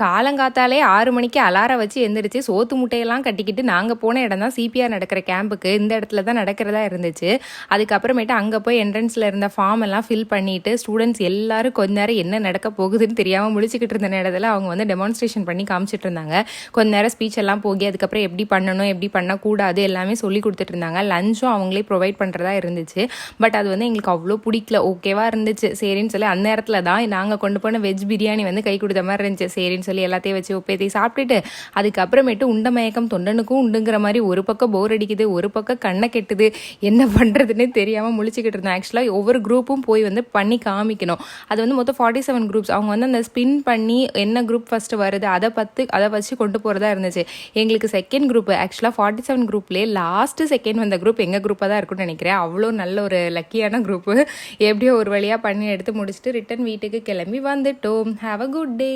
காலங்காத்தாலே 6 மணிக்கு அலாரம் வச்சு எந்திரிச்சு சோத்து முட்டையெல்லாம் கட்டிக்கிட்டு நாங்கள் போன இடம் தான் சிபிஆர் நடக்கிற கேம்புக்கு. இந்த இடத்துல தான் நடக்கிறதா இருந்துச்சு. அதுக்கப்புறமேட்டு அங்கே போய் என்ட்ரன்ஸில் இருந்த ஃபார்ம் எல்லாம் ஃபில் பண்ணிட்டு ஸ்டூடெண்ட்ஸ் எல்லாரும் கொஞ்ச நேரம் என்ன நடக்க போகுதுன்னு தெரியாமல் முழிச்சுக்கிட்டு இருந்த நேரத்தில் அவங்க வந்து டெமான்ஸ்ட்ரேஷன் பண்ணி காமிச்சிட்டு இருந்தாங்க. கொஞ்ச நேரம் ஸ்பீச் எல்லாம் போகி அதுக்கப்புறம் எப்படி பண்ணணும் எப்படி பண்ணக்கூடாது எல்லாமே சொல்லி கொடுத்துட்டு இருந்தாங்க. லஞ்சும் அவங்களே ப்ரொவைட் பண்ணுறதா இருந்துச்சு. பட் அது வந்து எங்களுக்கு அவ்வளோ பிடிக்கல. ஓகேவா இருந்துச்சு சரின்னு சொல்லி அந்த நேரத்தில் தான் நாங்கள் கொண்டு போன வெஜ் பிரியாணி வந்து கை கொடுத்த மாதிரி இருந்துச்சு. சரின்னு சொல்லி எல்லாத்தையும் வச்சு உப்பேத்தி சாப்பிட்டுட்டு அதுக்கப்புறமேட்டு உண்ட மயக்கம் தொண்டனுக்கும் உண்டுங்கிற மாதிரி ஒரு பக்கம் போர் அடிக்குது, ஒரு பக்கம் கண்ணை கெட்டுது, என்ன பண்ணுறதுன்னே தெரியாமல் முழிச்சுக்கிட்டு இருந்தோம். ஆக்சுவலாக ஒவ்வொரு குரூப்பும் போய் வந்து பண்ணி காமிக்கணும். அது வந்து மொத்தம் 47 குரூப்ஸ். அவங்க வந்து அந்த ஸ்பின் பண்ணி என்ன குரூப் ஃபஸ்ட்டு வருது அதை வச்சு கொண்டு போகிறதா இருந்துச்சு. எங்களுக்கு செகண்ட் குரூப் ஆக்சுவலாக 47 குரூப்லேயே லாஸ்ட்டு செகண்ட் வந்த குரூப் எங்கள் குரூப்பாக தான் இருக்குன்னு நினைக்கிறேன். அவ்வளோ நல்ல ஒரு லக்கியான குரூப்பு. எப்படியோ ஒரு வழியாக பண்ணி எடுத்து முடிச்சுட்டு ரிட்டன் வீட்டுக்கு கிளம்பி வந்துட்டோம். Have a good day.